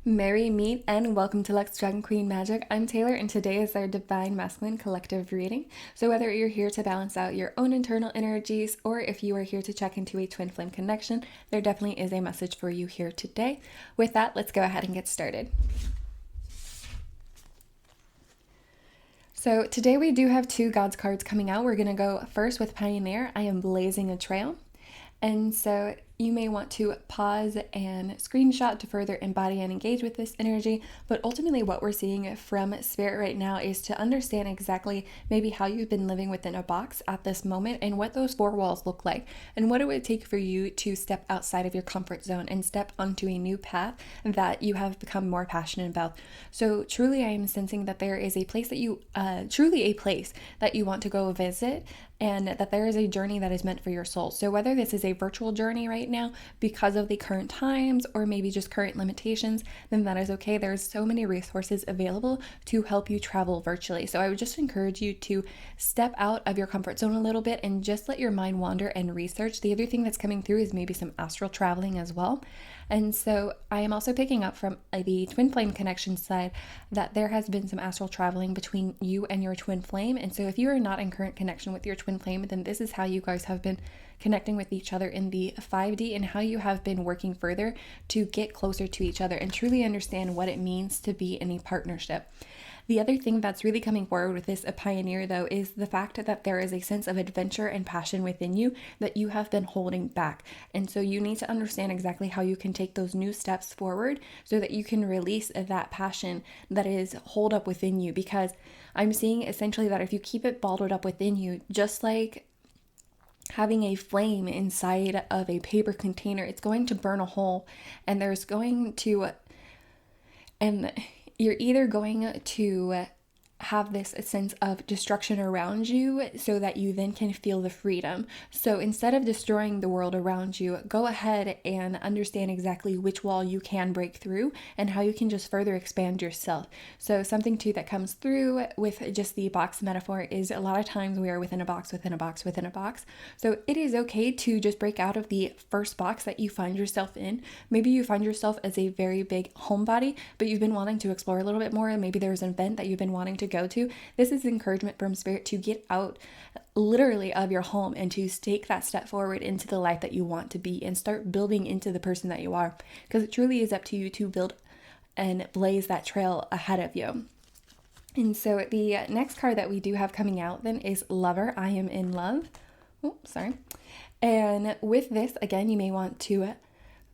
Merry meet and welcome to Lux Dragon Queen Magic. I'm Taylor and today is our Divine Masculine Collective reading. So whether you're here to balance out your own internal energies or if you are here to check into a twin flame connection, there definitely is a message for you here today. With that, let's go ahead and get started. So today we do have two Gods cards coming out. We're going to go first with Pioneer. I am blazing a trail. And so you may want to pause and screenshot to further embody and engage with this energy. But ultimately what we're seeing from Spirit right now is to understand exactly maybe how you've been living within a box at this moment and what those four walls look like and what it would take for you to step outside of your comfort zone and step onto a new path that you have become more passionate about. So truly I am sensing that there is a place that you, want to go visit, and that there is a journey that is meant for your soul. So whether this is a virtual journey right now because of the current times or maybe just current limitations, then that is okay. There's so many resources available to help you travel virtually. So I would just encourage you to step out of your comfort zone a little bit and just let your mind wander and research. The other thing that's coming through is maybe some astral traveling as well. And so I am also picking up from the twin flame connection side that there has been some astral traveling between you and your twin flame. And so if you are not in current connection with your twin flame, then this is how you guys have been connecting with each other in the 5D and how you have been working further to get closer to each other and truly understand what it means to be in a partnership. The other thing that's really coming forward with this Pioneer, though, is the fact that there is a sense of adventure and passion within you that you have been holding back. And so you need to understand exactly how you can take those new steps forward so that you can release that passion that is holed up within you. Because I'm seeing essentially that if you keep it bottled up within you, just like having a flame inside of a paper container, it's going to burn a hole, and you're either going to have this sense of destruction around you so that you then can feel the freedom. So instead of destroying the world around you, go ahead and understand exactly which wall you can break through and how you can just further expand yourself. So something too that comes through with just the box metaphor is a lot of times we are within a box, within a box, within a box. So it is okay to just break out of the first box that you find yourself in. Maybe you find yourself as a very big homebody, but you've been wanting to explore a little bit more, and maybe there's an event that you've been wanting to go to. This is encouragement from Spirit to get out literally of your home and to take that step forward into the life that you want to be and start building into the person that you are, because it truly is up to you to build and blaze that trail ahead of you. And so the next card that we do have coming out then is Lover. I am in love. And with this, again, you may want to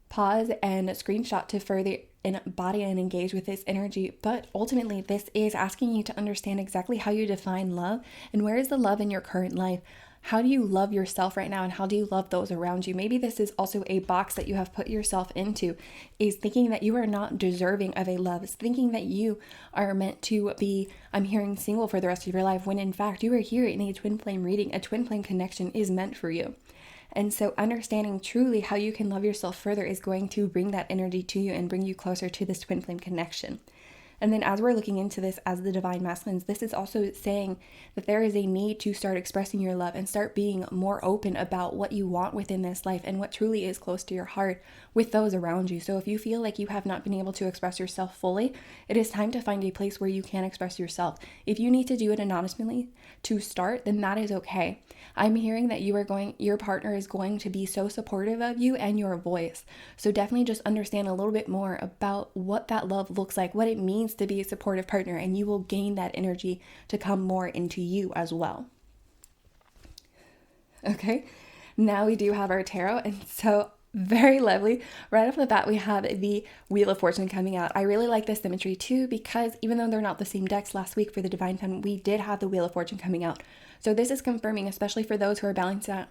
pause and screenshot to further embody and engage with this energy. But ultimately, this is asking you to understand exactly how you define love and where is the love in your current life. How do you love yourself right now, and how do you love those around you? Maybe this is also a box that you have put yourself into, is thinking that you are not deserving of a love, is thinking that you are meant to be, I'm hearing, single for the rest of your life, when in fact you are here in a twin flame reading. A twin flame connection is meant for you. And so understanding truly how you can love yourself further is going to bring that energy to you and bring you closer to this twin flame connection. And then as we're looking into this as the Divine Masculines, this is also saying that there is a need to start expressing your love and start being more open about what you want within this life and what truly is close to your heart with those around you. So if you feel like you have not been able to express yourself fully, it is time to find a place where you can express yourself. If you need to do it anonymously to start, then that is okay. I'm hearing that your partner is going to be so supportive of you and your voice. So definitely just understand a little bit more about what that love looks like, what it means to be a supportive partner, and you will gain that energy to come more into you as well. Okay, now we do have our tarot, and so very lovely. Right off the bat, we have the Wheel of Fortune coming out. I really like this symmetry too, because even though they're not the same decks, last week for the Divine Feminine, we did have the Wheel of Fortune coming out. So this is confirming, especially for those who are balancing out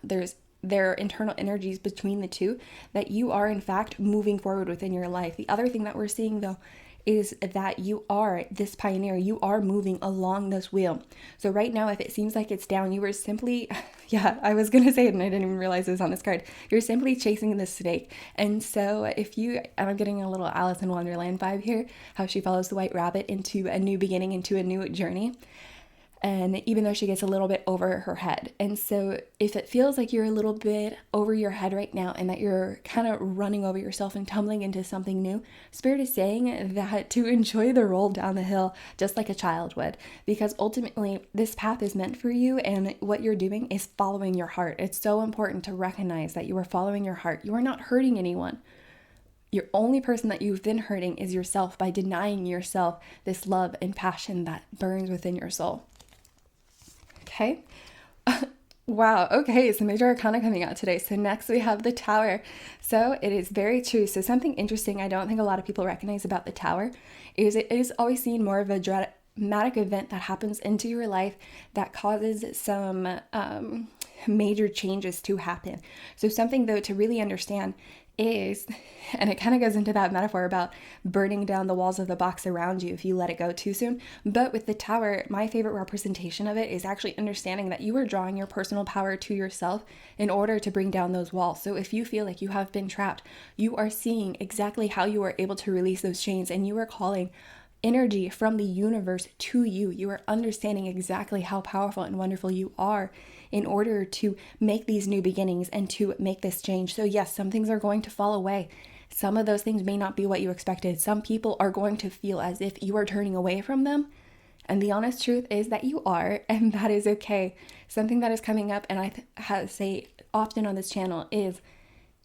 their internal energies between the two, that you are in fact moving forward within your life. The other thing that we're seeing though is that you are this pioneer, you are moving along this wheel. So right now, if it seems like it's down, you are simply, I was going to say it and I didn't even realize it was on this card. You're simply chasing the snake. And so and I'm getting a little Alice in Wonderland vibe here, how she follows the white rabbit into a new beginning, into a new journey. And even though she gets a little bit over her head. And so if it feels like you're a little bit over your head right now and that you're kind of running over yourself and tumbling into something new, Spirit is saying that to enjoy the roll down the hill just like a child would, because ultimately this path is meant for you, and what you're doing is following your heart. It's so important to recognize that you are following your heart. You are not hurting anyone. Your only person that you've been hurting is yourself by denying yourself this love and passion that burns within your soul. Okay. Wow. Okay. So major arcana coming out today. So next we have the Tower. So it is very true. So something interesting I don't think a lot of people recognize about the Tower is it is always seen more of a dramatic event that happens into your life that causes some major changes to happen. So something though to really understand is, and it kind of goes into that metaphor about burning down the walls of the box around you if you let it go too soon. But with the Tower, my favorite representation of it is actually understanding that you are drawing your personal power to yourself in order to bring down those walls. So if you feel like you have been trapped, you are seeing exactly how you are able to release those chains, and you are calling energy from the universe to you. You are understanding exactly how powerful and wonderful you are in order to make these new beginnings and to make this change. So yes, some things are going to fall away. Some of those things may not be what you expected. Some people are going to feel as if you are turning away from them. And the honest truth is that you are, and that is okay. Something that is coming up, and I say often on this channel, is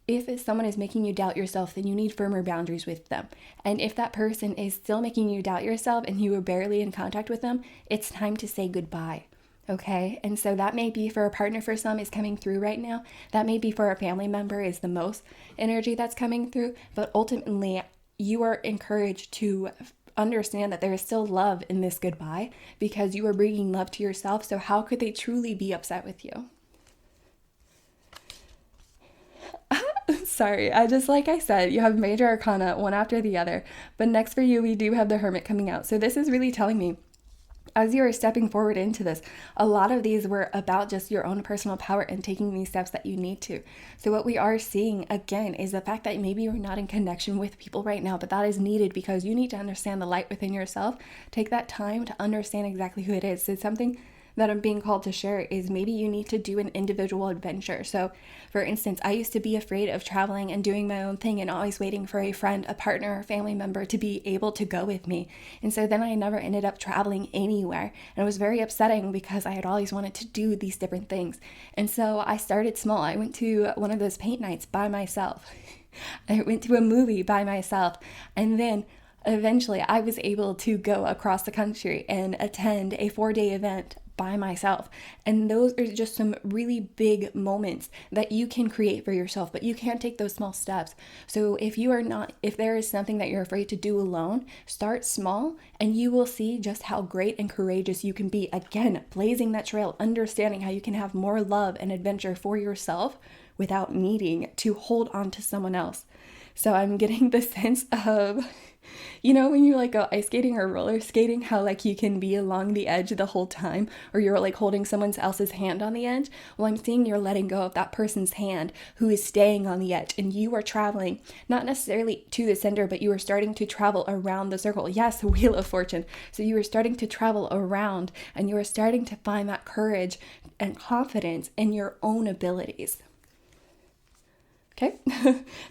if someone is making you doubt yourself, then you need firmer boundaries with them. And if that person is still making you doubt yourself and you are barely in contact with them, it's time to say goodbye. Okay. And so that may be for a partner, for some is coming through right now. That may be for a family member is the most energy that's coming through. But ultimately, you are encouraged to understand that there is still love in this goodbye, because you are bringing love to yourself. So how could they truly be upset with you? Sorry, like I said, you have major arcana one after the other. But next for you, we do have the Hermit coming out. So this is really telling me, as you are stepping forward into this, a lot of these were about just your own personal power and taking these steps that you need to. So what we are seeing again is the fact that maybe you're not in connection with people right now, but that is needed because you need to understand the light within yourself. Take that time to understand exactly who it is. So something that I'm being called to share is maybe you need to do an individual adventure. So for instance, I used to be afraid of traveling and doing my own thing and always waiting for a friend, a partner, or family member to be able to go with me. And so then I never ended up traveling anywhere. And it was very upsetting because I had always wanted to do these different things. And so I started small. I went to one of those paint nights by myself. I went to a movie by myself. And then eventually I was able to go across the country and attend a 4-day event by myself. And those are just some really big moments that you can create for yourself, but you can't take those small steps. So if there is something that you're afraid to do alone, start small and you will see just how great and courageous you can be. Again, blazing that trail, understanding how you can have more love and adventure for yourself without needing to hold on to someone else. So I'm getting the sense of, when you go ice skating or roller skating, how you can be along the edge the whole time, or you're holding someone else's hand on the edge. Well, I'm seeing you're letting go of that person's hand who is staying on the edge, and you are traveling, not necessarily to the center, but you are starting to travel around the circle. Yes, Wheel of Fortune. So you are starting to travel around, and you are starting to find that courage and confidence in your own abilities. Okay,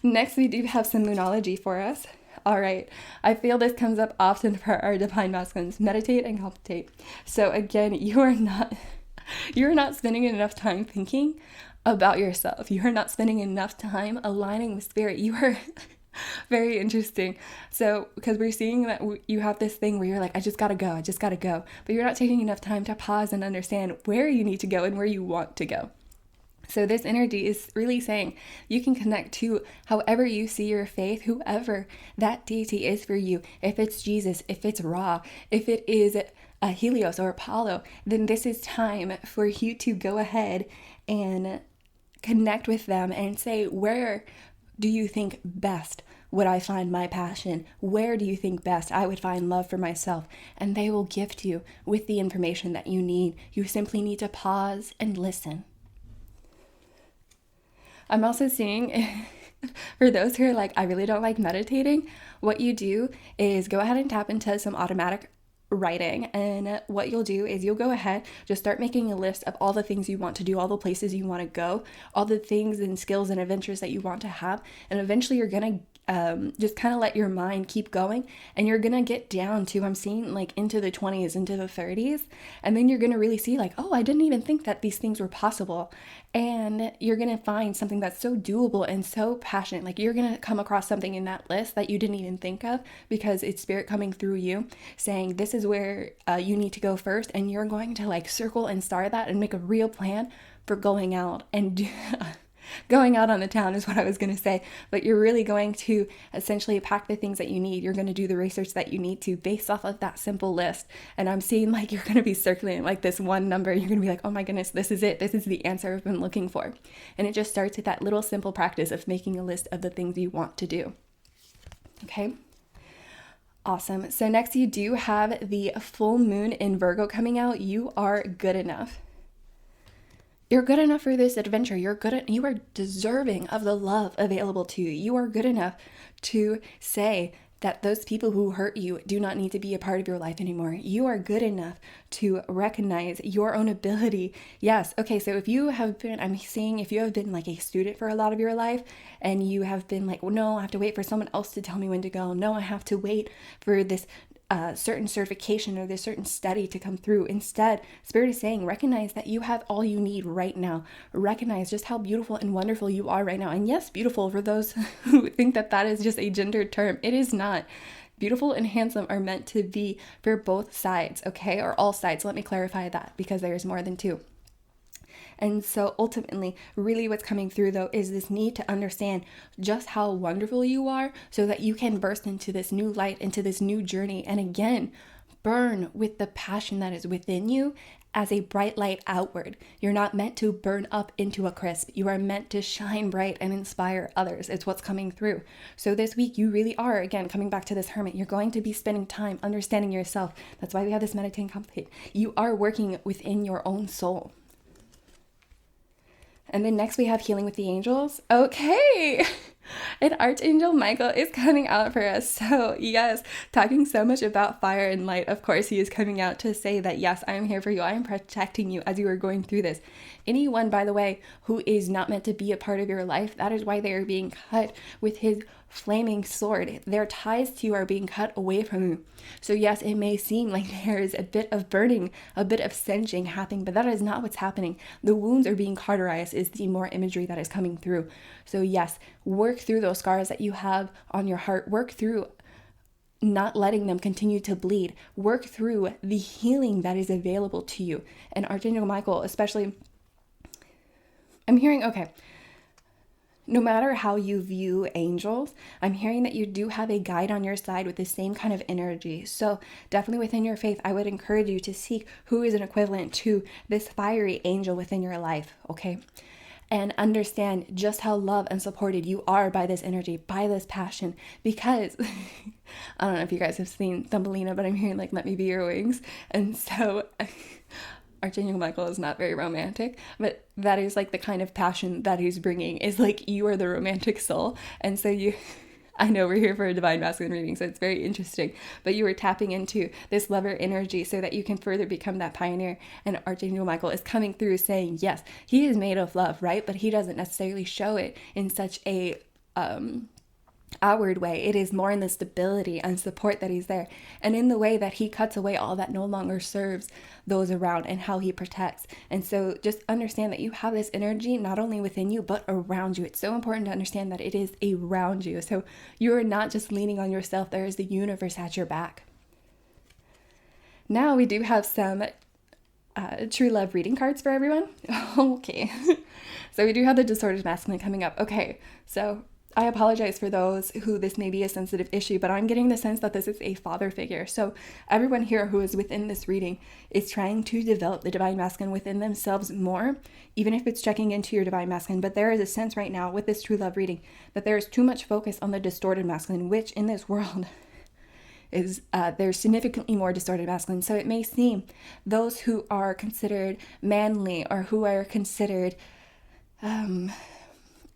next we do have some Moonology for us. All right, I feel this comes up often for our divine masculines. Meditate and contemplate. So again, you're not spending enough time thinking about yourself. You are not spending enough time aligning with spirit. You are very interesting. So because we're seeing that you have this thing where you're I just gotta go. But you're not taking enough time to pause and understand where you need to go and where you want to go. So this energy is really saying you can connect to however you see your faith, whoever that deity is for you. If it's Jesus, if it's Ra, if it is Helios or Apollo, then this is time for you to go ahead and connect with them and say, where do you think best would I find my passion? Where do you think best I would find love for myself? And they will gift you with the information that you need. You simply need to pause and listen. I'm also seeing, for those who are I really don't like meditating, what you do is go ahead and tap into some automatic writing, and what you'll do is you'll go ahead, just start making a list of all the things you want to do, all the places you want to go, all the things and skills and adventures that you want to have, and eventually you're gonna just kind of let your mind keep going, and you're gonna get down to, I'm seeing like into the 20s, into the 30s, and then you're gonna really see like, oh, I didn't even think that these things were possible, and you're gonna find something that's so doable and so passionate. Like you're gonna come across something in that list that you didn't even think of, because it's spirit coming through you saying this is where you need to go first, and you're going to like circle and star that and make a real plan for going out and going out on the town is what I was going to say, but you're really going to essentially pack the things that you need. You're going to do the research that you need to based off of that simple list. And I'm seeing like you're going to be circling like this one number. You're going to be like, oh my goodness, this is it. This is the answer I've been looking for. And it just starts with that little simple practice of making a list of the things you want to do. Okay. Awesome. So next you do have the full moon in Virgo coming out. You are good enough. You're good enough for this adventure. You are deserving of the love available to you. You are good enough to say that those people who hurt you do not need to be a part of your life anymore. You are good enough to recognize your own ability. Yes. Okay. So if you have been, I'm seeing if you have been like a student for a lot of your life, and you have been like, well, no, I have to wait for someone else to tell me when to go. No, I have to wait for this certain certification or this certain study to come through. Instead, Spirit is saying, recognize that you have all you need right now. Recognize just how beautiful and wonderful you are right now. And yes, beautiful for those who think that that is just a gendered term. It is not. Beautiful and handsome are meant to be for both sides, okay? Or all sides. Let me clarify that, because there's more than two. And so ultimately, really what's coming through though is this need to understand just how wonderful you are, so that you can burst into this new light, into this new journey. And again, burn with the passion that is within you as a bright light outward. You're not meant to burn up into a crisp. You are meant to shine bright and inspire others. It's what's coming through. So this week you really are, again, coming back to this hermit, you're going to be spending time understanding yourself. That's why we have this meditating complete. You are working within your own soul. And then next we have healing with the angels. Okay. And Archangel Michael is coming out for us. So yes, talking so much about fire and light, of course, he is coming out to say that, yes, I am here for you. I am protecting you as you are going through this. Anyone, by the way, who is not meant to be a part of your life, that is why they are being cut with his flaming sword. Their ties to you are being cut away from you. So yes, it may seem like there is a bit of burning, a bit of singeing happening, but that is not what's happening. The wounds are being cauterized is the more imagery that is coming through. So yes, work through those scars that you have on your heart. Work through not letting them continue to bleed. Work through the healing that is available to you. And Archangel Michael, especially, I'm hearing, okay, no matter how you view angels, I'm hearing that you do have a guide on your side with the same kind of energy. So definitely within your faith, I would encourage you to seek who is an equivalent to this fiery angel within your life, okay? And understand just how loved and supported you are by this energy, by this passion, because I don't know if you guys have seen Thumbelina, but I'm hearing like, let me be your wings. And so Archangel Michael is not very romantic, but that is like the kind of passion that he's bringing, is like you are the romantic soul. And so I know we're here for a divine masculine reading, so it's very interesting, but you are tapping into this lover energy so that you can further become that pioneer. And Archangel Michael is coming through saying, yes, he is made of love, right? But he doesn't necessarily show it in such a outward way. It is more in the stability and support that he's there, and in the way that he cuts away all that no longer serves those around, and how he protects. And so just understand that you have this energy not only within you but around you. It's so important to understand that it is around you, so you're not just leaning on yourself. There is the universe at your back. Now we do have some true love reading cards for everyone. Okay. So we do have the disordered masculine coming up. Okay, so I apologize for those who this may be a sensitive issue, but I'm getting the sense that this is a father figure. So everyone here who is within this reading is trying to develop the divine masculine within themselves more, even if it's checking into your divine masculine. But there is a sense right now with this true love reading that there is too much focus on the distorted masculine, which in this world is there's significantly more distorted masculine. So it may seem those who are considered manly, or who are considered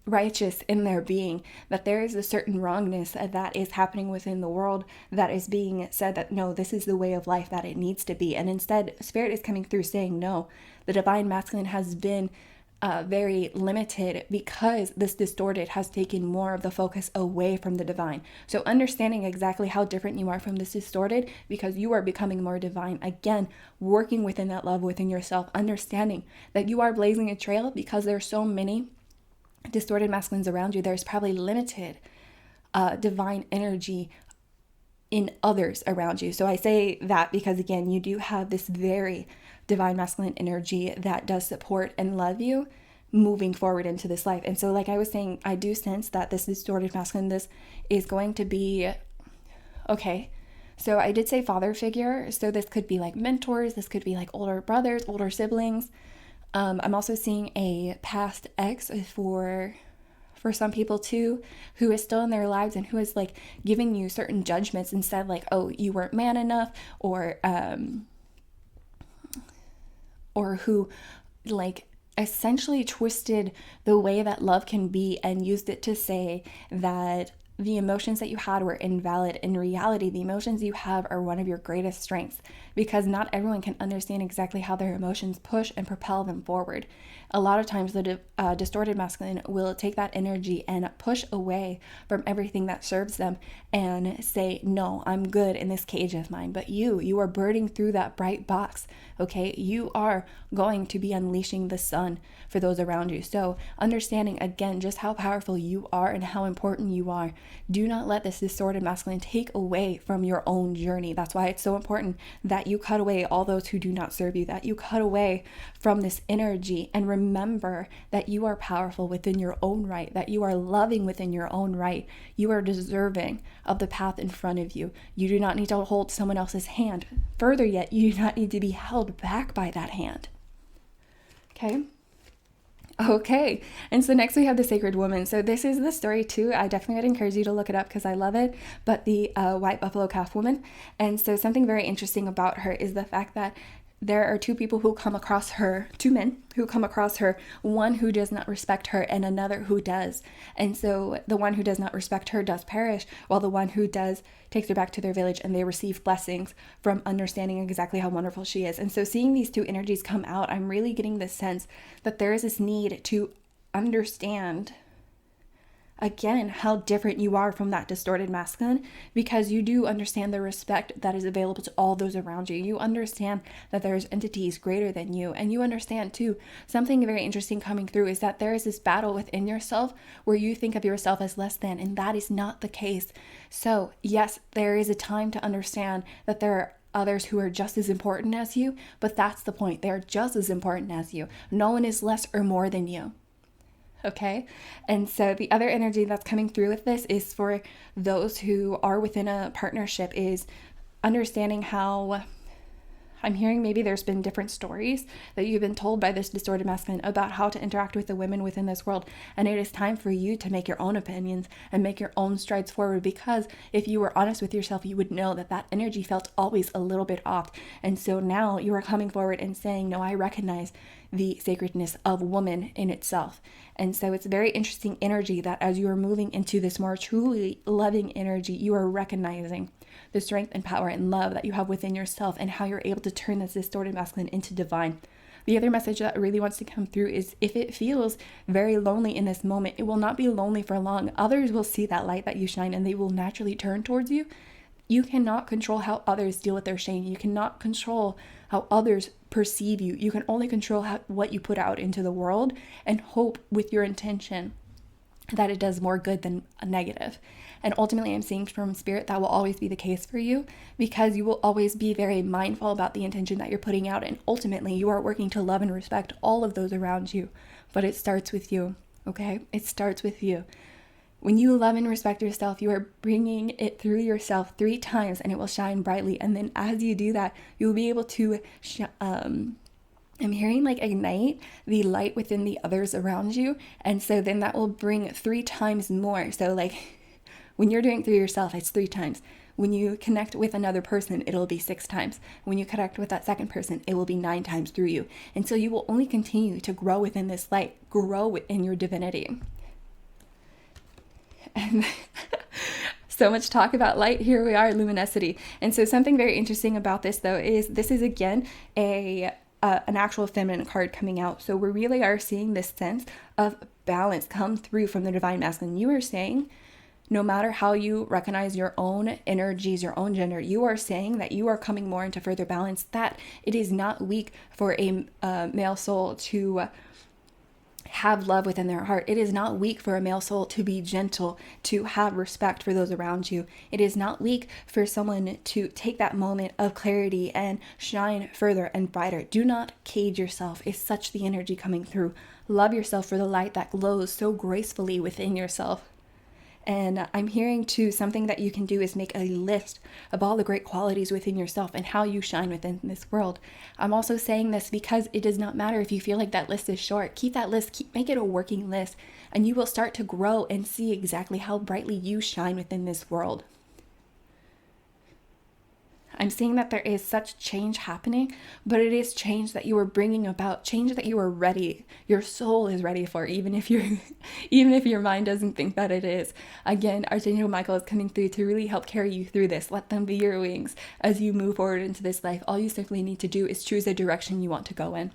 righteous in their being, that there is a certain wrongness that is happening within the world that is being said that no, this is the way of life that it needs to be. And instead, Spirit is coming through saying no, the divine masculine has been very limited because this distorted has taken more of the focus away from the divine. So understanding exactly how different you are from this distorted, because you are becoming more divine. Again, working within that love within yourself, understanding that you are blazing a trail because there are so many distorted masculines around you. There's probably limited divine energy in others around you. So I say that because, again, you do have this very divine masculine energy that does support and love you moving forward into this life. And so, like I was saying, I do sense that this distorted masculine, this is going to be, okay, so I did say father figure. So this could be like mentors. This could be like older brothers, older siblings. I'm also seeing a past ex for some people too, who is still in their lives and who is like giving you certain judgments and said like, oh, you weren't man enough, or who like essentially twisted the way that love can be and used it to say that the emotions that you had were invalid. In reality, the emotions you have are one of your greatest strengths, because not everyone can understand exactly how their emotions push and propel them forward. A lot of times the distorted masculine will take that energy and push away from everything that serves them and say, no, I'm good in this cage of mine. But you are birding through that bright box, okay? You are going to be unleashing the sun for those around you. So understanding, again, just how powerful you are and how important you are. Do not let this distorted masculine take away from your own journey. That's why it's so important that you cut away all those who do not serve you, that you cut away from this energy and remember that you are powerful within your own right, that you are loving within your own right. You are deserving of the path in front of you. You do not need to hold someone else's hand. Further yet, you do not need to be held back by that hand. Okay, and so next we have the Sacred Woman. So this is the story too. I definitely would encourage you to look it up because I love it. But the white buffalo calf woman. And so something very interesting about her is the fact that there are two people who come across her, two men who come across her, one who does not respect her and another who does. And so the one who does not respect her does perish, while the one who does takes her back to their village and they receive blessings from understanding exactly how wonderful she is. And so seeing these two energies come out, I'm really getting this sense that there is this need to understand again how different you are from that distorted masculine, because you do understand the respect that is available to all those around you. You understand that there's entities greater than you, and you understand too, something very interesting coming through is that there is this battle within yourself where you think of yourself as less than, and that is not the case. So yes, there is a time to understand that there are others who are just as important as you, but that's the point. They're just as important as you. No one is less or more than you. Okay. And so the other energy that's coming through with this is for those who are within a partnership, is understanding how I'm hearing maybe there's been different stories that you've been told by this distorted masculine about how to interact with the women within this world. And it is time for you to make your own opinions and make your own strides forward, because if you were honest with yourself, you would know that that energy felt always a little bit off. And so now you are coming forward and saying, no, I recognize the sacredness of woman in itself. And so it's very interesting energy that as you are moving into this more truly loving energy, you are recognizing the strength and power and love that you have within yourself and how you're able to turn this distorted masculine into divine. The other message that really wants to come through is if it feels very lonely in this moment, it will not be lonely for long. Others will see that light that you shine and they will naturally turn towards you. You cannot control how others deal with their shame. You cannot control how others perceive you. You can only control what you put out into the world, and hope with your intention that it does more good than a negative. And ultimately, I'm seeing from Spirit that will always be the case for you, because you will always be very mindful about the intention that you're putting out. And ultimately, you are working to love and respect all of those around you. But it starts with you, okay? It starts with you. When you love and respect yourself, you are bringing it through yourself 3 times and it will shine brightly. And then as you do that, you'll be able to, I'm hearing like ignite the light within the others around you. And so then that will bring 3 times more. So like when you're doing it through yourself, it's 3 times. When you connect with another person, it'll be 6 times. When you connect with that second person, it will be 9 times through you. And so you will only continue to grow within this light, grow in your divinity. And so much talk about light. Here we are, luminosity. And so something very interesting about this, though, is this is again an actual feminine card coming out. So we really are seeing this sense of balance come through from the divine masculine. You are saying, no matter how you recognize your own energies, your own gender, you are saying that you are coming more into further balance, that it is not weak for a male soul to have love within their heart. It is not weak for a male soul to be gentle, to have respect for those around you. It is not weak for someone to take that moment of clarity and shine further and brighter. Do not cage yourself. It's such the energy coming through. Love yourself for the light that glows so gracefully within yourself. And I'm hearing too, something that you can do is make a list of all the great qualities within yourself and how you shine within this world. I'm also saying this because it does not matter if you feel like that list is short. Keep that list, make it a working list, and you will start to grow and see exactly how brightly you shine within this world. I'm seeing that there is such change happening, but it is change that you are bringing about, change that you are ready. Your soul is ready for, even if your mind doesn't think that it is. Again, Archangel Michael is coming through to really help carry you through this. Let them be your wings as you move forward into this life. All you simply need to do is choose a direction you want to go in.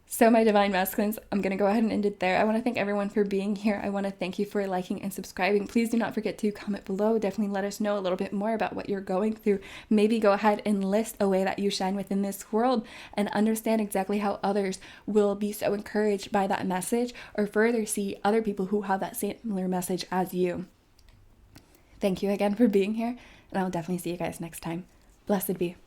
So my divine masculines, I'm going to go ahead and end it there. I want to thank everyone for being here. I want to thank you for liking and subscribing. Please do not forget to comment below. Definitely let us know a little bit more about what you're going through. Maybe go ahead and list a way that you shine within this world and understand exactly how others will be so encouraged by that message, or further see other people who have that similar message as you. Thank you again for being here, and I'll definitely see you guys next time. Blessed be.